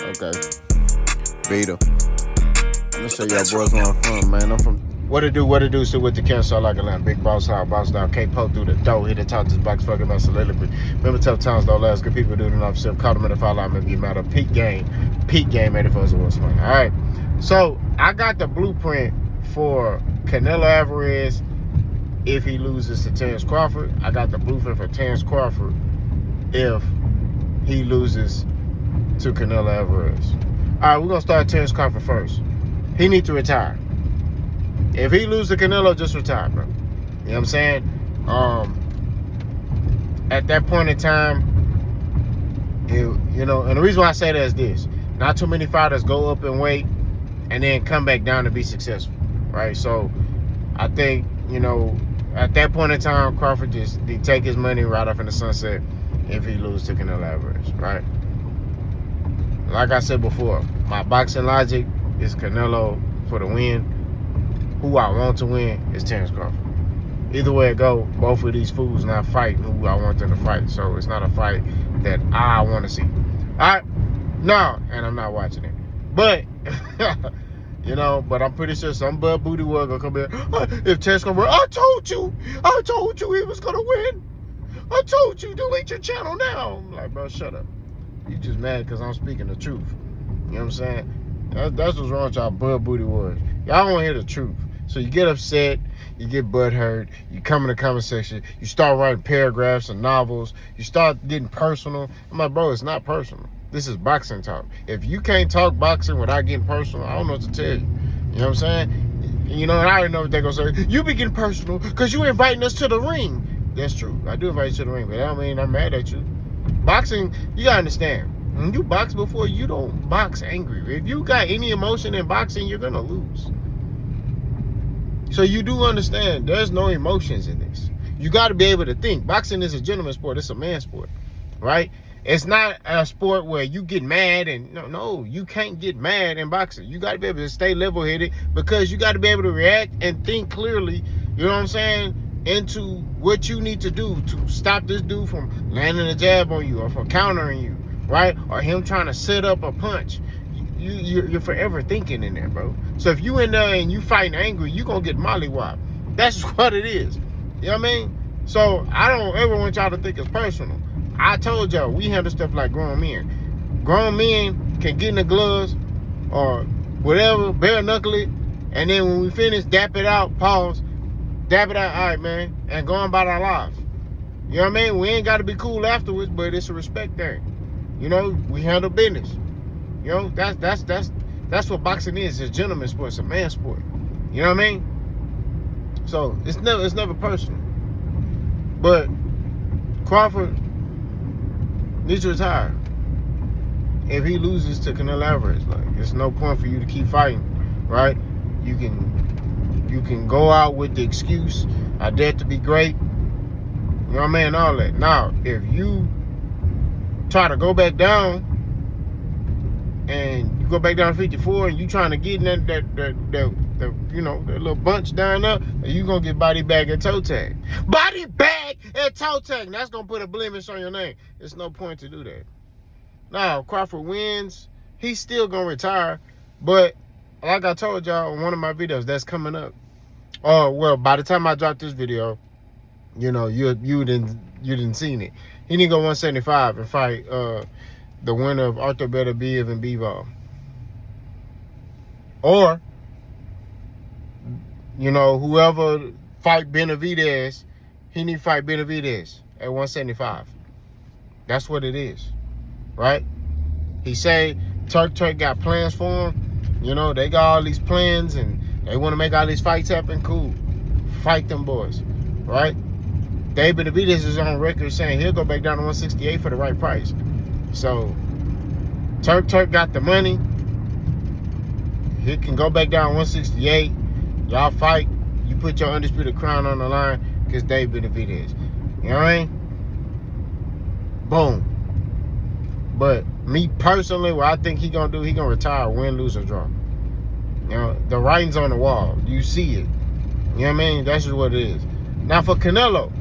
Okay. Beta. I'm gonna show y'all boys where I'm from, man. I'm from. What it do, so with the cancel like a lamb. Big boss high, boss down, K-Po through the door, hit the top this box fucking about soliloquy. Remember tough times don't last, good people do it enough self, caught them in the fall out, maybe matter. Peak game, 84 is what's funny. Alright. So I got the blueprint for Canelo Alvarez if he loses to Terence Crawford. I got the blueprint for Terence Crawford if he loses to Canelo Alvarez. Alright, we're gonna start Terence Crawford first. He needs to retire. If he loses to Canelo, just retire, bro. You know what I'm saying? At that point in time, and the reason why I say that is this. Not too many fighters go up in weight and then come back down to be successful, right? So I think, at that point in time, Crawford just take his money right off in the sunset if he loses to Canelo Alvarez, right? Like I said before, my boxing logic is Canelo for the win. Who I want to win is Terence Crawford. Either way it go, both of these fools not fighting who I want them to fight. So it's not a fight that I want to see. Alright? No, and I'm not watching it. But, but I'm pretty sure some butt booty was gonna come in. If Terence Crawford, I told you he was gonna win. I told you, delete your channel now. I'm like, bro, shut up. You just mad because I'm speaking the truth. You know what I'm saying? That's what's wrong with y'all butt booty warriors. Y'all don't want to hear the truth. So you get upset, you get butthurt, you come in the comment section, you start writing paragraphs and novels, you start getting personal. I'm like, bro, it's not personal. This is boxing talk. If you can't talk boxing without getting personal, I don't know what to tell you. You know what I'm saying? And I already know what they're going to say. You be getting personal because you inviting us to the ring. That's true. I do invite you to the ring, but that don't mean I'm mad at you. Boxing, you got to understand. When you box before, you don't box angry. If you got any emotion in boxing, you're going to lose. So you do understand there's no emotions in this. You got to be able to think. Boxing is a gentleman's sport. It's a man's sport, right? It's not a sport where you get mad and no, you can't get mad in boxing. You got to be able to stay level-headed because you got to be able to react and think clearly, you know what I'm saying, into what you need to do to stop this dude from landing a jab on you or from countering you, right? Or him trying to set up a punch. You're forever thinking in there, bro. So if you in there and you fighting angry, you gonna get mollywopped. That's what it is. You know what I mean? So I don't ever want y'all to think it's personal. I told y'all we handle stuff like grown men. Grown men can get in the gloves or whatever, bare knuckle it, and then when we finish, dap it out, pause, dap it out, all right, man, and go on about our lives. You know what I mean? We ain't got to be cool afterwards, but it's a respect thing. We handle business. That's what boxing is. It's a gentleman's sport. It's a man's sport. You know what I mean? So it's never personal. But Crawford needs to retire. If he loses to Canelo Alvarez, there's no point for you to keep fighting, right? You can go out with the excuse, I dare to be great. You know what I mean? All that. Now, if you try to go back down and you go back down to 54 and you trying to get in that little bunch down there, you gonna get body bag at toe tag. Body bag at toe tag. That's gonna put a blemish on your name. There's no point to do that. Now, Crawford wins, he's still gonna retire, but like I told y'all in one of my videos, that's coming up. Oh well, by the time I drop this video, you didn't seen it. He need to go 175 and fight the winner of Arthur Beterbiev and Bivol. Or, whoever fight Benavidez, he need to fight Benavidez at 175. That's what it is, right? He say Turk got plans for him. They got all these plans and they want to make all these fights happen. Cool. Fight them boys, right? David Benavidez is on record saying he'll go back down to 168 for the right price. So, Turk got the money. He can go back down 168. Y'all fight. You put your undisputed crown on the line because Dave Benavidez. You know what I mean? Boom. But me personally, what I think he gonna do, he gonna retire, win, lose, or draw. The writing's on the wall. You see it. You know what I mean? That's just what it is. Now for Canelo,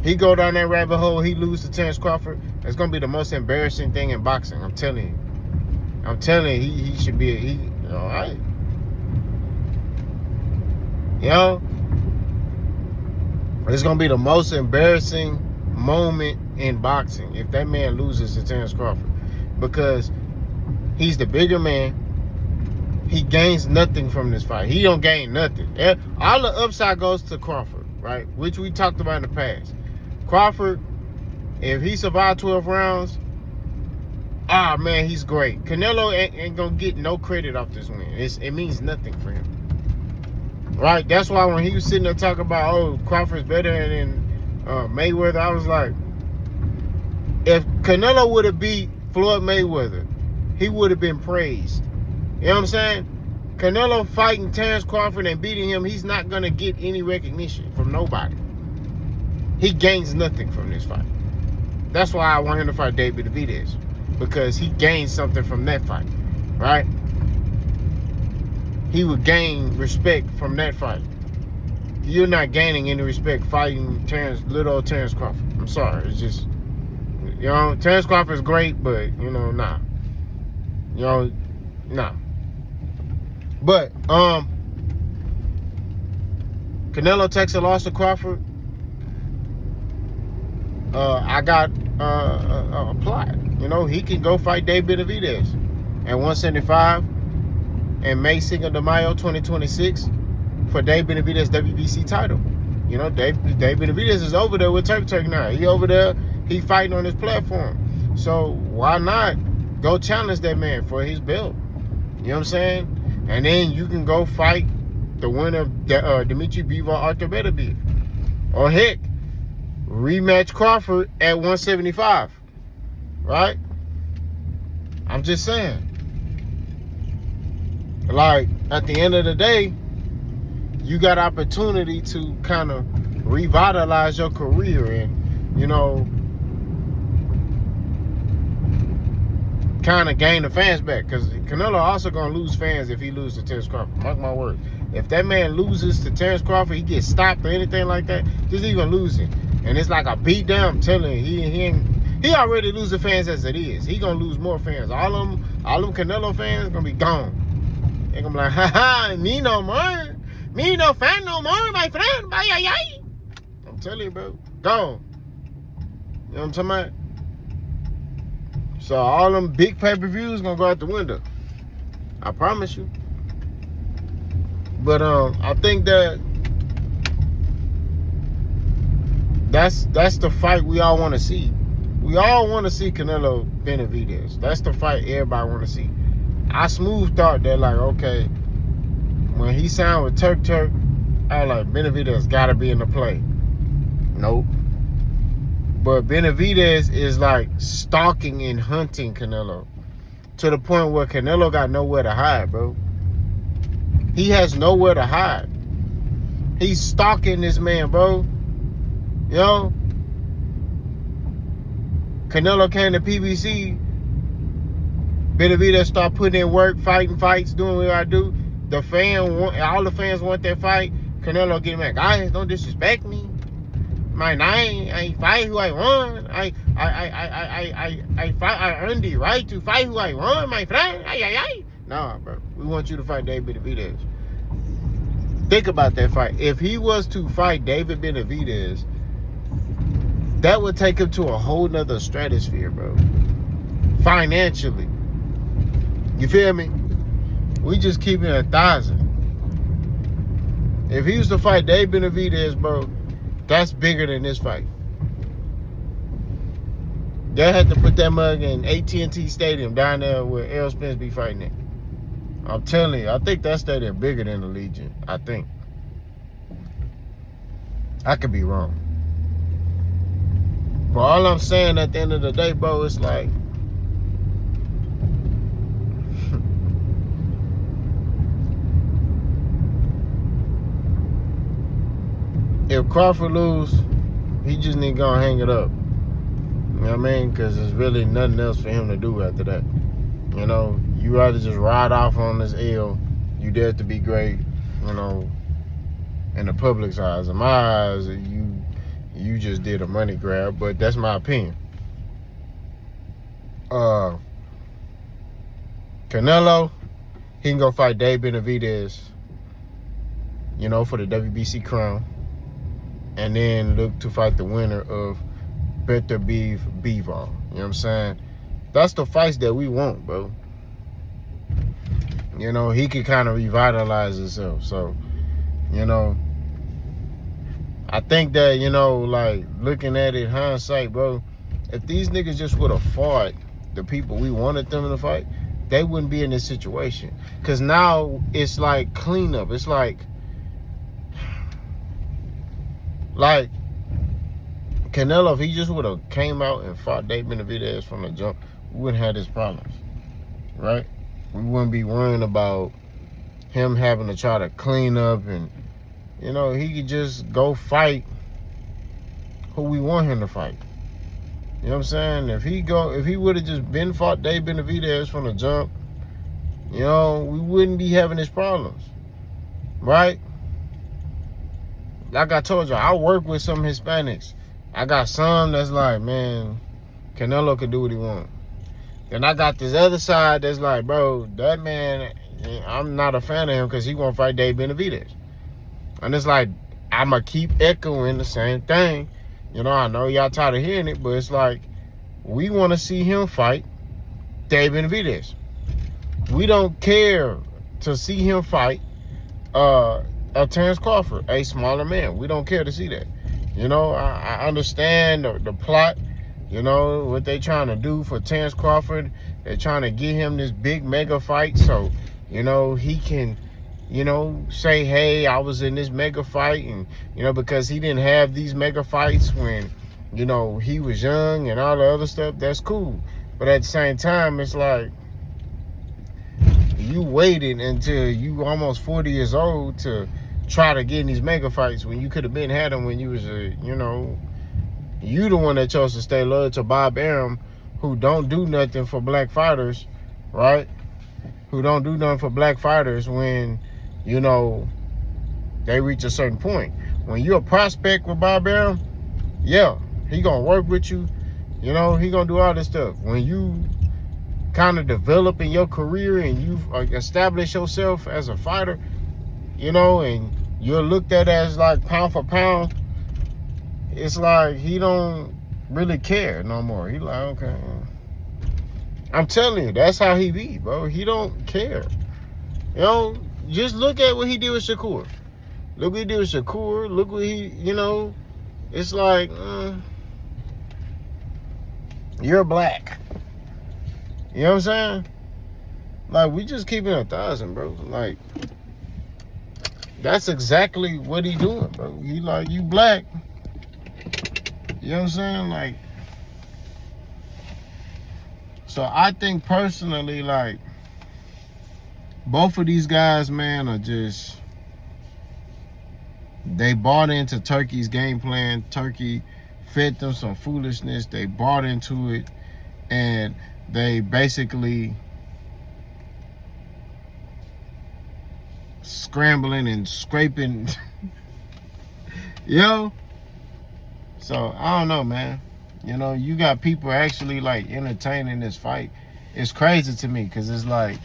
he go down that rabbit hole, he lose to Terence Crawford. It's going to be the most embarrassing thing in boxing, I'm telling you. I'm telling you, he should be all right. You know, it's gonna be the most embarrassing moment in boxing if that man loses to Terence Crawford, because he's the bigger man. He gains nothing from this fight. He don't gain nothing. All the upside goes to Crawford, right? Which we talked about in the past. Crawford, if he survived 12 rounds, man, he's great. Canelo ain't gonna get no credit off this win. It means nothing for him. Right? That's why when he was sitting there talking about, oh, Crawford's better than Mayweather, I was like, if Canelo would have beat Floyd Mayweather, he would have been praised. You know what I'm saying? Canelo fighting Terence Crawford and beating him, he's not going to get any recognition from nobody. He gains nothing from this fight. That's why I want him to fight David Benavidez, because he gains something from that fight, right? He would gain respect from that fight. You're not gaining any respect fighting little old Terence Crawford. I'm sorry. It's just, you know, Terence Crawford is great, but, you know, nah. You know, nah. But, Canelo takes a loss to Crawford. I got a plot. You know, he can go fight Dave Benavidez at 175 and May 2nd de Mayo 2026 for Dave Benavidez WBC title. You know, Dave Benavidez is over there with Turk now. He over there, he fighting on his platform. So why not go challenge that man for his belt? You know what I'm saying? And then you can go fight the winner of Dimitri Bivol Arthur Beterbiev. Or heck, rematch Crawford at 175. Right? I'm just saying. Like, at the end of the day, you got opportunity to kind of revitalize your career and, you know, kind of gain the fans back. Because Canelo also going to lose fans if he loses to Terence Crawford. Mark my words. If that man loses to Terence Crawford, he gets stopped or anything like that, just even losing. And it's like a beat down. I'm telling you, he already losing fans as it is. He going to lose more fans. All them Canelo fans going to be gone. They're going to be like, ha, me no more. Me no fan no more, my friend. Bye, ay, ay. I'm telling you, bro. Gone. You know what I'm talking about? So all them big pay-per-views going to go out the window. I promise you. But I think that's the fight we all want to see. We all want to see Canelo Benavidez. That's the fight everybody want to see. I smooth thought that, like, okay, when he signed with Turk, I was like, Benavidez got to be in the play. Nope. But Benavidez is like stalking and hunting Canelo to the point where Canelo got nowhere to hide, bro. He has nowhere to hide. He's stalking this man, bro. You know? Canelo came to PBC. Benavidez started putting in work, fighting fights, doing what I do. All the fans want that fight. Canelo getting back. Guys, don't disrespect me. Man, I ain't fight who I want. I earned the right to fight who I want, my friend. Nah, bro. We want you to fight David Benavidez. Think about that fight. If he was to fight David Benavidez, that would take him to a whole nother stratosphere, bro. Financially. You feel me? We just keeping it 1,000. If he was to fight David Benavidez, bro, that's bigger than this fight. They had to put that mug in AT&T Stadium down there where Errol Spence be fighting it. I'm telling you, I think that stadium bigger than the Legion. I think. I could be wrong. But all I'm saying at the end of the day, bro, it's like, if Crawford lose, he just need to go and hang it up. You know what I mean? Because there's really nothing else for him to do after that. You know, you rather just ride off on this L. You dare to be great, you know, in the public's eyes. In my eyes, you just did a money grab, but that's my opinion. Canelo, he can go fight Dave Benavidez, for the WBC crown, and then look to fight the winner of Better Beef Bivol. You know what I'm saying? That's the fights that we want, bro. He could kind of revitalize himself. So, I think that, like, looking at it, hindsight, bro, if these niggas just would have fought the people we wanted them to fight, they wouldn't be in this situation. Because now it's like cleanup. It's like Canelo, if he just would have came out and fought Dave Benavidez from the jump, we wouldn't have these problems, right? We wouldn't be worrying about him having to try to clean up, and he could just go fight who we want him to fight. You know what I'm saying? If he would have just been fought Dave Benavidez from the jump, we wouldn't be having these problems, right? Like I told you, I work with some Hispanics. I got some that's like, man, Canelo can do what he wants. Then I got this other side that's like, bro, that man, I'm not a fan of him because he won't fight Dave Benavidez. And it's like, I'm going to keep echoing the same thing. I know y'all tired of hearing it, but it's like, we want to see him fight Dave Benavidez. We don't care to see him fight Terence Crawford, a smaller man. We don't care to see that. I understand the plot, what they trying to do for Terence Crawford. They're trying to get him this big mega fight so, he can, say, hey, I was in this mega fight, and, because he didn't have these mega fights when, he was young and all the other stuff. That's cool. But at the same time, it's like, you waited until you almost 40 years old to try to get in these mega fights when you could have been had them when you was you the one that chose to stay loyal to Bob Arum, who don't do nothing for black fighters, right? Who don't do nothing for black fighters when, they reach a certain point. When you're a prospect with Bob Arum, yeah, he gonna work with you, he gonna do all this stuff. When you kind of develop in your career and you establish yourself as a fighter, and you're looked at as like pound for pound, it's like he don't really care no more. He like, okay. I'm telling you, that's how he be, bro. He don't care. Just look at what he did with Shakur. Look what he did with Shakur. Look what he, it's like, you're black. You know what I'm saying? Like, we just keeping 1,000, bro. Like, that's exactly what he doing, bro. He like, you black. You know what I'm saying? Like, so I think personally, like, both of these guys, man, are just, they bought into Turkey's game plan. Turkey fed them some foolishness. They bought into it, and they basically scrambling and scraping. So I don't know, man. You got people actually like entertaining this fight. It's crazy to me because it's like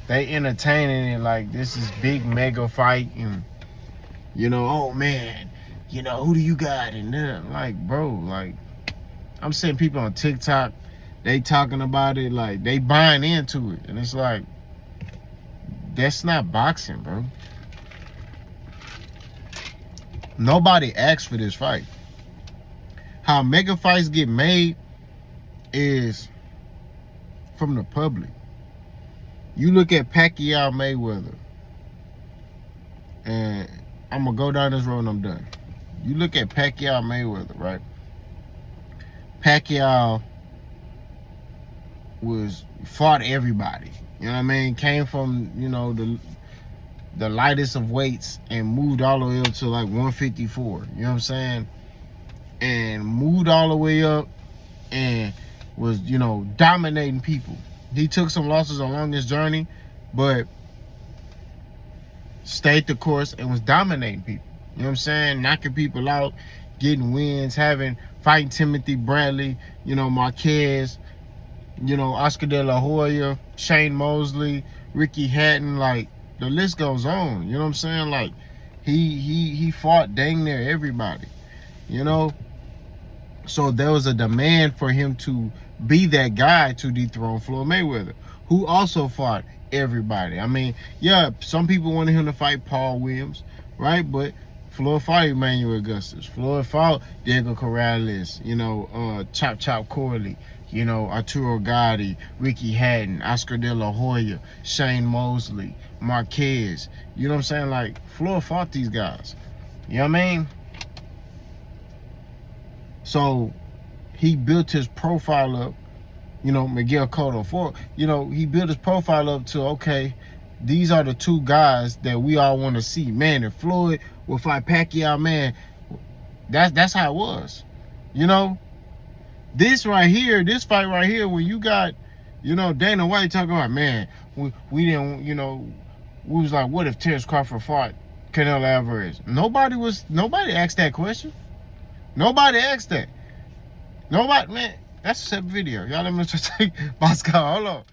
they entertaining it like this is big mega fight, and oh man, who do you got? And then like, bro, like, I'm seeing people on TikTok, they talking about it, like they buying into it, and it's like, that's not boxing, bro. Nobody asked for this fight. How mega fights get made is from the public. You look at Pacquiao Mayweather, and I'm gonna go down this road and I'm done. You look at Pacquiao Mayweather, right? Pacquiao fought everybody. You know what I mean? Came from, the lightest of weights and moved all the way up to like 154. You know what I'm saying? And moved all the way up and was, dominating people. He took some losses along this journey, but stayed the course and was dominating people. You know what I'm saying? Knocking people out, getting wins, fighting Timothy Bradley, Marquez, You know, Oscar De La Hoya, Shane Mosley, Ricky Hatton, like the list goes on. You know what I'm saying? Like he fought dang near everybody. You know, so there was a demand for him to be that guy to dethrone Floyd Mayweather, who also fought everybody. I mean, yeah, some people wanted him to fight Paul Williams, right? But Floyd fought Emmanuel Augustus. Floyd fought Diego Corrales, you know, Chop Chop Corley, you know, Arturo Gotti, Ricky Hatton, Oscar De La Hoya, Shane Mosley, Marquez. You know what I'm saying? Like, Floyd fought these guys. You know what I mean? So he built his profile up, you know, Miguel Cotto Ford, you know, he built his profile up to, okay, these are the two guys that we all want to see. Man, if Floyd will fight Pacquiao, man, that's how it was. You know, this right here, this fight right here, when you got, you know, Dana White talking about, man, we didn't, you know, we was like, what if Terence Crawford fought Canelo Alvarez? Nobody asked that question. Nobody asked that. Nobody, man, that's a separate video. Y'all let me just take Bosco. Hold on.